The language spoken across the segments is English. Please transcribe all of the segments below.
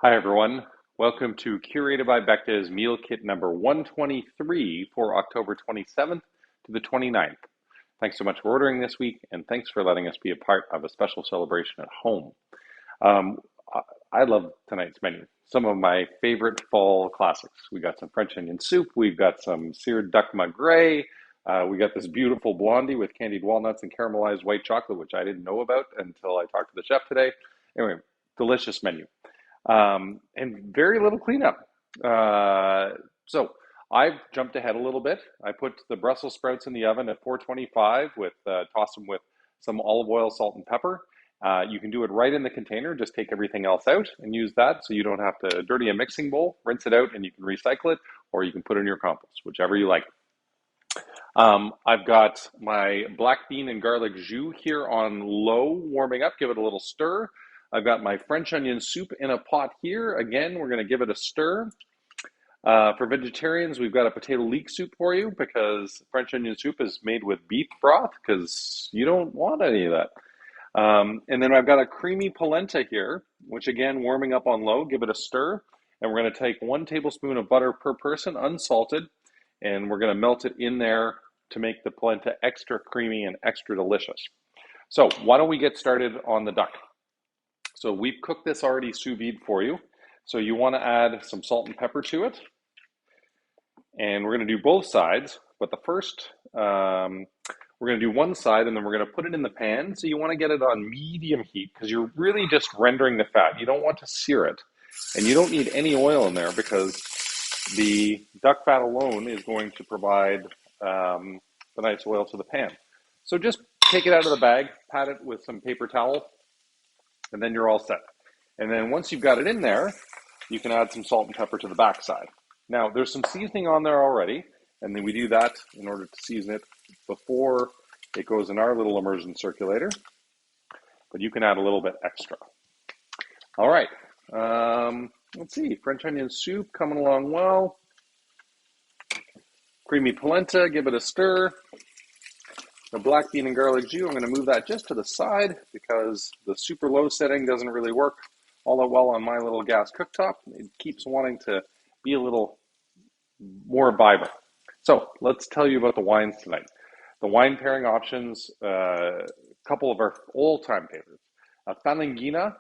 Hi, everyone. Welcome to Curated by Becca's Meal Kit number 123 for October 27th to the 29th. Thanks so much for ordering this week, and thanks for letting us be a part of a special celebration at home. Um, I love tonight's menu. Some of my favorite fall classics. We got some French onion soup. We've got some seared duck magret. We got this beautiful blondie with candied walnuts and caramelized white chocolate, which I didn't know about until I talked to the chef today. Anyway, delicious menu. And very little cleanup. So I've jumped ahead a little bit. I put the Brussels sprouts in the oven at 425 with toss them with some olive oil, salt, and pepper. You can do it right in the container. Just take everything else out and use that, so you don't have to dirty a mixing bowl. Rinse it out, and you can recycle it, or you can put it in your compost, whichever you like. I've got my black bean and garlic jus here on low, warming up. Give it a little stir. I've got my French onion soup in a pot here. Again, we're going to give it a stir. For vegetarians, we've got a potato leek soup for you because French onion soup is made with beef broth because you don't want any of that. And then I've got a creamy polenta here, which again, warming up on low. Give it a stir. And we're going to take 1 tablespoon of butter per person, unsalted, and we're going to melt it in there to make the polenta extra creamy and extra delicious. So why don't we get started on the duck? So we've cooked this already sous vide for you. So you want to add some salt and pepper to it. And we're going to do both sides, but the first, we're going to do one side and then we're going to put it in the pan. So you want to get it on medium heat because you're really just rendering the fat. You don't want to sear it. And you don't need any oil in there because the duck fat alone is going to provide the nice oil to the pan. So just take it out of the bag, pat it with some paper towel, and then you're all set. And then once you've got it in there, you can add some salt and pepper to the backside. Now, there's some seasoning on there already, and then we do that in order to season it before it goes in our little immersion circulator. But you can add a little bit extra. All right. Let's see. French onion soup coming along well. Creamy polenta, give it a stir. The black bean and garlic jus, I'm going to move that just to the side because the super low setting doesn't really work all that well on my little gas cooktop. It keeps wanting to be a little more vibrant. So let's tell you about the wines tonight. The wine pairing options, a couple of our old-time favorites. Falanghina,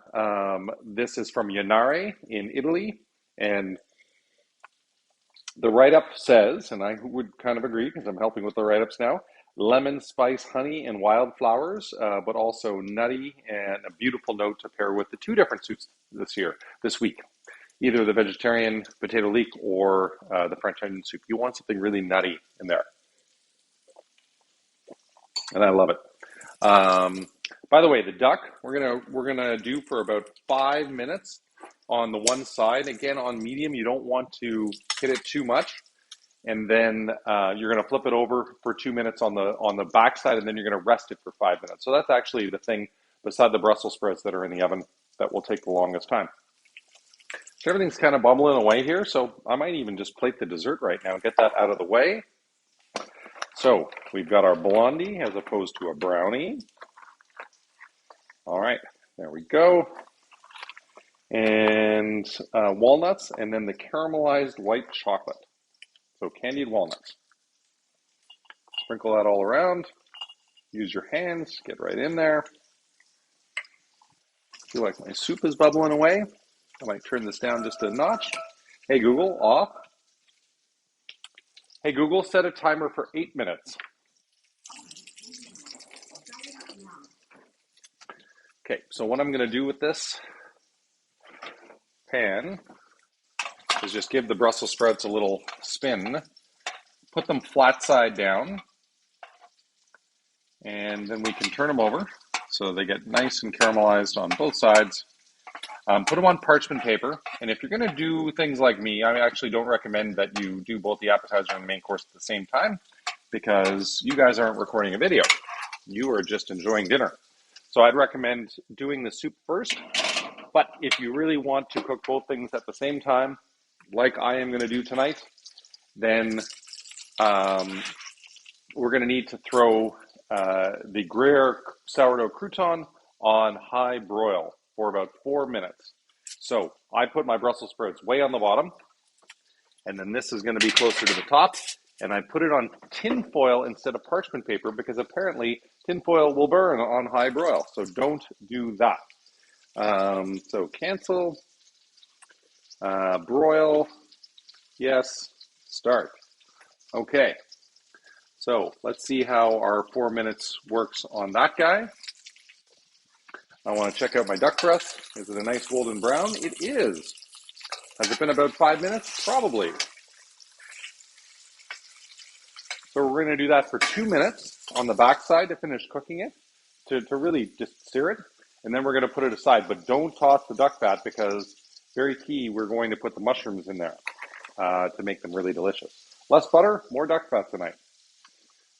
this is from Yanare in Italy, and the write-up says, and I would kind of agree because I'm helping with the write-ups now, lemon, spice, honey, and wildflowers, but also nutty and a beautiful note to pair with the 2 different soups this week. Either the vegetarian potato leek or the French onion soup. You want something really nutty in there. And I love it. By the way, the duck, we're gonna do for about 5 minutes on the one side. Again, on medium, you don't want to hit it too much. And then you're going to flip it over for 2 minutes on the back side, and then you're going to rest it for 5 minutes. So that's actually the thing beside the Brussels sprouts that are in the oven that will take the longest time. So everything's kind of bubbling away here, so I might even just plate the dessert right now, get that out of the way. So we've got our blondie as opposed to a brownie. All right, there we go. And walnuts, and then the caramelized white chocolate. So candied walnuts. Sprinkle that all around. Use your hands. Get right in there. I feel like my soup is bubbling away. I might turn this down just a notch. Hey Google, off. Hey Google, set a timer for 8 minutes. Okay, so what I'm going to do with this pan is just give the Brussels sprouts a little spin. Put them flat side down. And then we can turn them over so they get nice and caramelized on both sides. Put them on parchment paper. And if you're going to do things like me, I actually don't recommend that you do both the appetizer and the main course at the same time because you guys aren't recording a video. You are just enjoying dinner. So I'd recommend doing the soup first. But if you really want to cook both things at the same time, like I am going to do tonight, then we're going to need to throw the Gruyere sourdough crouton on high broil for about 4 minutes. So I put my Brussels sprouts way on the bottom, and then this is going to be closer to the top. And I put it on tin foil instead of parchment paper because apparently tin foil will burn on high broil. So don't do that. So cancel, broil, yes, start. Okay, so let's see how our 4 minutes works on that guy. I want to check out my duck breast. Is it a nice golden brown? It is. Has it been about 5 minutes? Probably. So we're going to do that for 2 minutes on the back side to finish cooking it, to really just sear it. And then we're going to put it aside. But don't toss the duck fat because, very key, we're going to put the mushrooms in there to make them really delicious. Less butter, more duck fat tonight.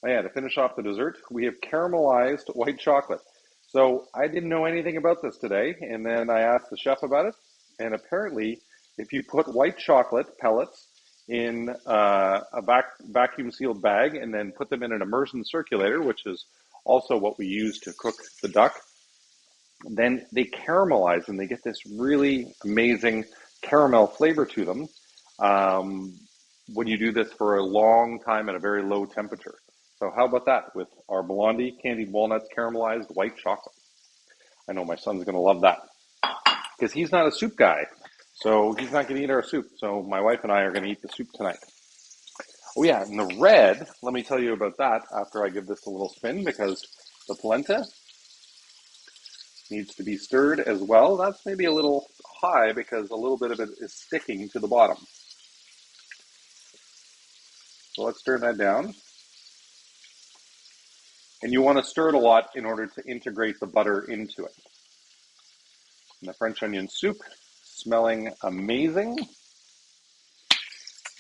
Oh yeah, to finish off the dessert, we have caramelized white chocolate. So I didn't know anything about this today, and then I asked the chef about it, and apparently if you put white chocolate pellets in a vacuum sealed bag and then put them in an immersion circulator, which is also what we use to cook the duck, then they caramelize and they get this really amazing caramel flavor to them when you do this for a long time at a very low temperature. So how about that with our Blondie candied walnuts caramelized white chocolate? I know my son's going to love that because he's not a soup guy. So he's not going to eat our soup. So my wife and I are going to eat the soup tonight. Oh yeah, and the red, let me tell you about that after I give this a little spin because the polenta needs to be stirred as well. That's maybe a little high because a little bit of it is sticking to the bottom. So let's turn that down. And you want to stir it a lot in order to integrate the butter into it. And the French onion soup, smelling amazing.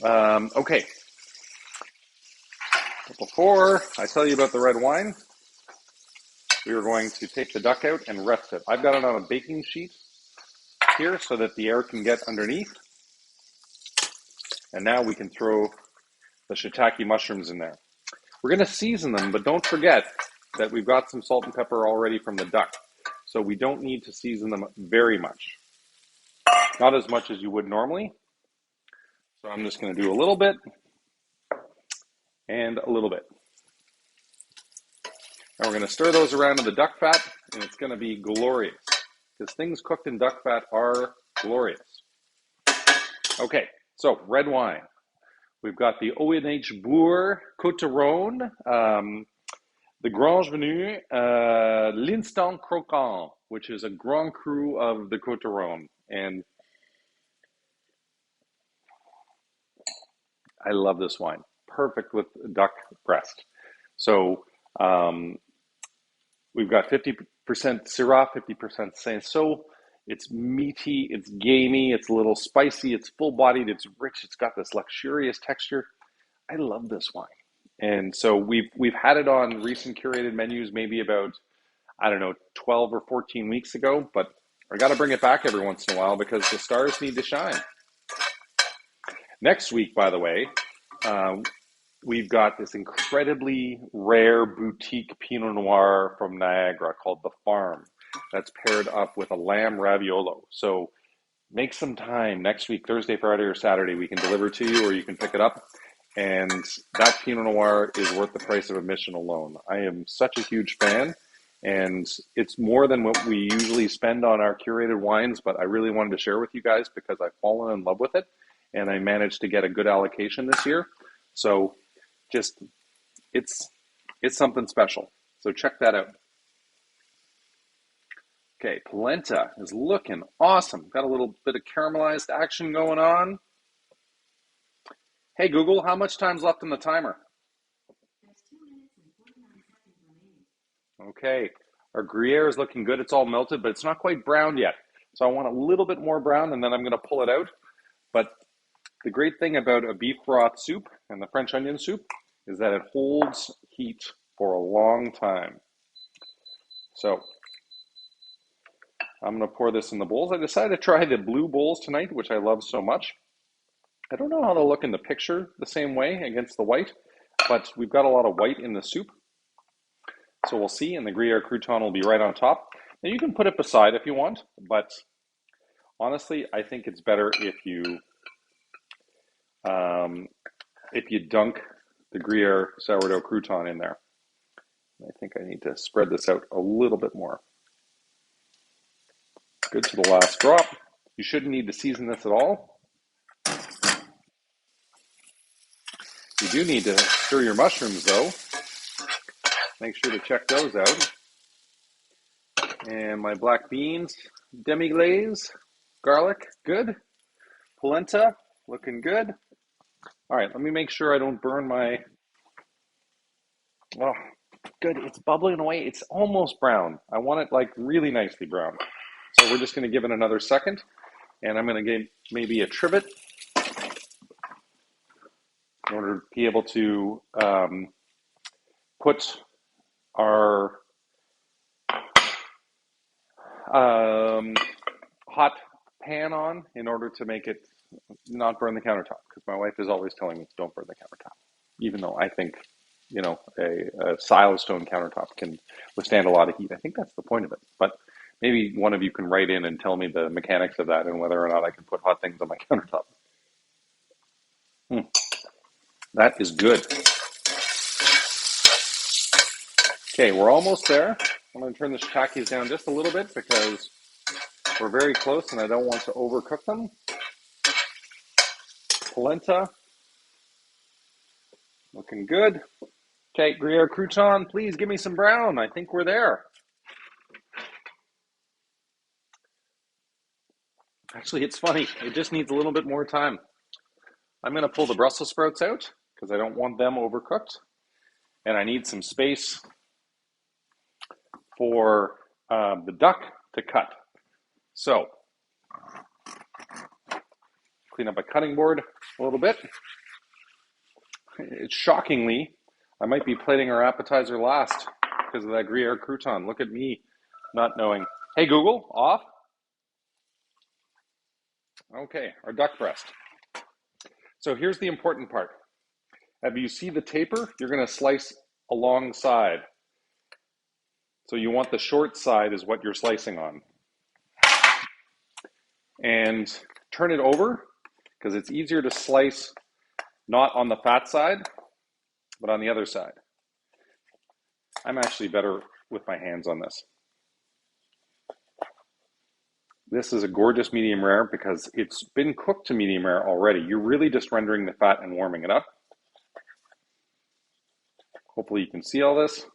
Okay. But before I tell you about the red wine, we are going to take the duck out and rest it. I've got it on a baking sheet here so that the air can get underneath. And now we can throw the shiitake mushrooms in there. We're going to season them, but don't forget that we've got some salt and pepper already from the duck. So we don't need to season them very much. Not as much as you would normally. So I'm just going to do a little bit and a little bit. And we're going to stir those around in the duck fat, and it's going to be glorious. Because things cooked in duck fat are glorious. Okay, so red wine. We've got the O&H Bourg Côte d'Rhône, the Grand Venu, l'Instant Croquant, which is a Grand Cru of the Côte d'Rhône. And I love this wine. Perfect with duck breast. So we've got 50% Syrah, 50% Cinsault. It's meaty, it's gamey, it's a little spicy, it's full-bodied, it's rich, it's got this luxurious texture. I love this wine. And so we've had it on recent curated menus maybe about, I don't know, 12 or 14 weeks ago, but I got to bring it back every once in a while because the stars need to shine. Next week, by the way, we've got this incredibly rare boutique Pinot Noir from Niagara called The Farm that's paired up with a lamb raviolo. So make some time next week, Thursday, Friday, or Saturday. We can deliver to you or you can pick it up. And that Pinot Noir is worth the price of admission alone. I am such a huge fan. And it's more than what we usually spend on our curated wines, but I really wanted to share with you guys because I've fallen in love with it. And I managed to get a good allocation this year. So just, it's something special. So check that out. Okay, polenta is looking awesome. Got a little bit of caramelized action going on. Hey Google, how much time's left on the timer? There's 2 minutes and 49 seconds remaining. Okay, our Gruyere is looking good. It's all melted, but it's not quite browned yet. So I want a little bit more brown, and then I'm going to pull it out. But the great thing about a beef broth soup and the French onion soup is that it holds heat for a long time. So I'm going to pour this in the bowls. I decided to try the blue bowls tonight, which I love so much. I don't know how they'll look in the picture the same way against the white, but we've got a lot of white in the soup. So we'll see, and the Gruyere crouton will be right on top. Now you can put it beside if you want, but Honestly, I think it's better um, if you dunk the Gruyere sourdough crouton in there. I think I need to spread this out a little bit more. Good to the last drop. You shouldn't need to season this at all. You do need to stir your mushrooms though. Make sure to check those out. And my black beans, demi-glaze, garlic, good. Polenta, looking good. All right, let me make sure I don't burn my, oh, good, it's bubbling away. It's almost brown. I want it like really nicely brown. So we're just gonna give it another second, and I'm gonna give maybe a trivet in order to be able to put our hot pan on in order to make it not burn the countertop, because my wife is always telling me don't burn the countertop, even though I think a silestone countertop can withstand a lot of heat. I think that's the point of it, but maybe one of you can write in and tell me the mechanics of that and whether or not I can put hot things on my countertop. That is good. Okay, we're almost there. I'm going to turn the shiitakes down just a little bit because we're very close and I don't want to overcook them. Polenta, looking good. Okay, Gruyere crouton, please give me some brown. I think we're there. Actually, it's funny. It just needs a little bit more time. I'm going to pull the Brussels sprouts out because I don't want them overcooked. And I need some space for the duck to cut. So, clean up my cutting board a little bit. It's shockingly, I might be plating our appetizer last because of that Gruyere crouton. Look at me not knowing. Hey, Google, off. Okay, our duck breast. So here's the important part. If you see the taper, you're going to slice alongside. So you want the short side is what you're slicing on. And turn it over because it's easier to slice not on the fat side, but on the other side. I'm actually better with my hands on this. This is a gorgeous medium rare because it's been cooked to medium rare already. You're really just rendering the fat and warming it up. Hopefully you can see all this.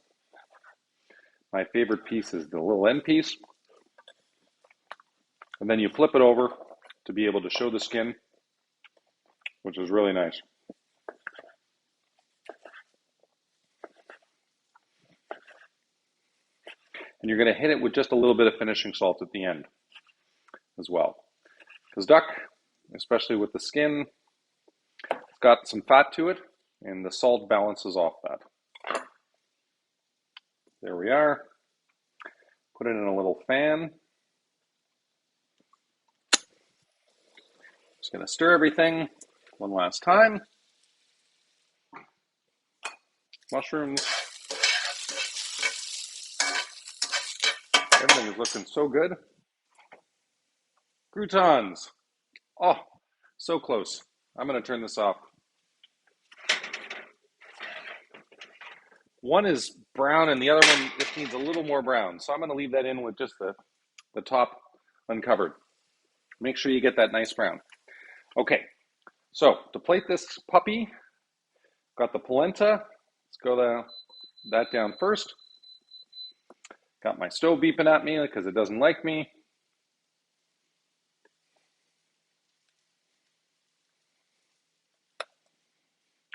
My favorite piece is the little end piece. And then you flip it over to be able to show the skin, which is really nice. And you're going to hit it with just a little bit of finishing salt at the end as well. Because duck, especially with the skin, it's got some fat to it, and the salt balances off that. There we are. Put it in a little fan. Just going to stir everything one last time. Mushrooms. Everything is looking so good. Croutons. Oh, so close. I'm going to turn this off. One is brown and the other one just needs a little more brown. So I'm going to leave that in with just the top uncovered. Make sure you get that nice brown. Okay, so to plate this puppy, got the polenta. Let's go that down first. Got my stove beeping at me because it doesn't like me.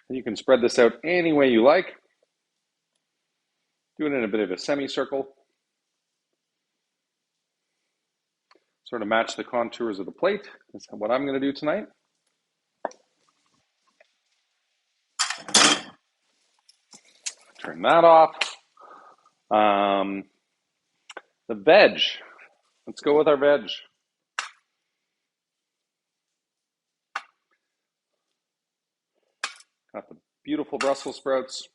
And you can spread this out any way you like. Do it in a bit of a semicircle. Sort of match the contours of the plate. That's what I'm going to do tonight. Turn that off. The veg. Let's go with our veg. Got the beautiful Brussels sprouts.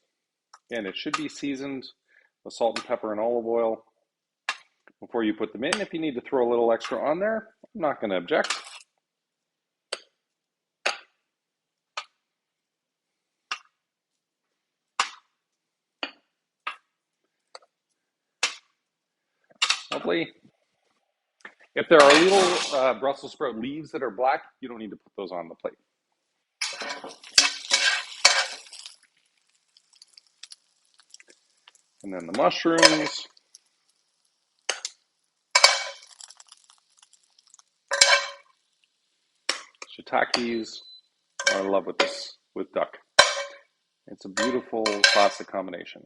And it should be seasoned with salt and pepper and olive oil before you put them in. If you need to throw a little extra on there, I'm not going to object. Lovely. If there are little Brussels sprout leaves that are black, you don't need to put those on the plate. And then the mushrooms. Shiitakes are in love with this, with duck. It's a beautiful classic combination.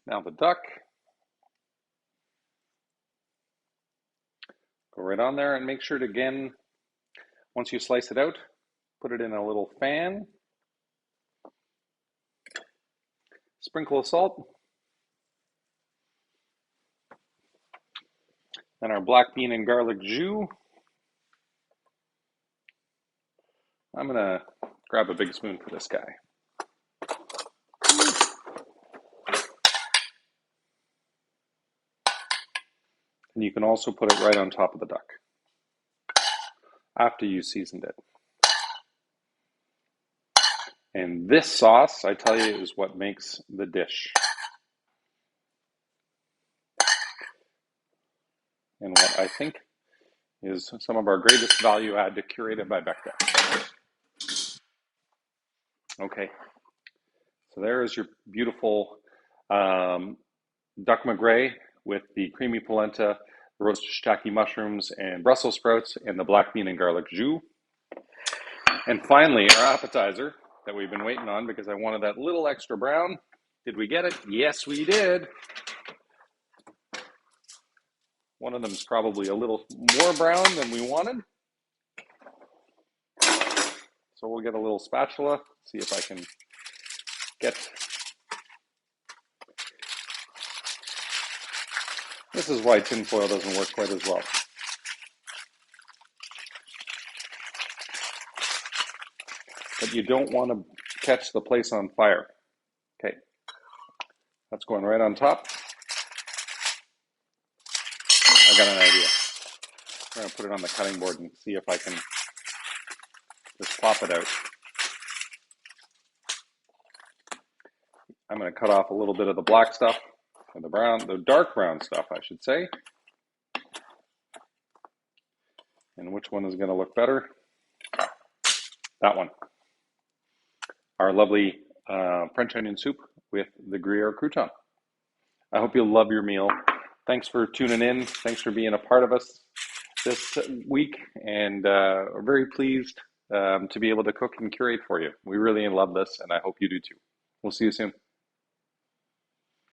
Now the duck. Go right on there and make sure to, again, once you slice it out, put it in a little fan. Sprinkle of salt. And our black bean and garlic jus. I'm going to grab a big spoon for this guy. And you can also put it right on top of the duck after you seasoned it. And this sauce, I tell you, is what makes the dish. And what I think is some of our greatest value add to Curated by Becca. Okay, so there is your beautiful duck magret with the creamy polenta, the roasted shiitake mushrooms and Brussels sprouts, and the black bean and garlic jus. And finally, our appetizer that we've been waiting on because I wanted that little extra brown. Did we get it? Yes, we did. One of them is probably a little more brown than we wanted. So we'll get a little spatula, see if I can get. This is why tinfoil doesn't work quite as well. But you don't want to catch the place on fire. Okay, that's going right on top. I got an idea. I'm going to put it on the cutting board and see if I can just pop it out. I'm going to cut off a little bit of the black stuff, or the brown, the dark brown stuff, I should say. And which one is going to look better? That one. Our lovely French onion soup with the Gruyere crouton. I hope you'll love your meal. Thanks for tuning in. Thanks for being a part of us this week. And we're very pleased to be able to cook and curate for you. We really love this, and I hope you do too. We'll see you soon.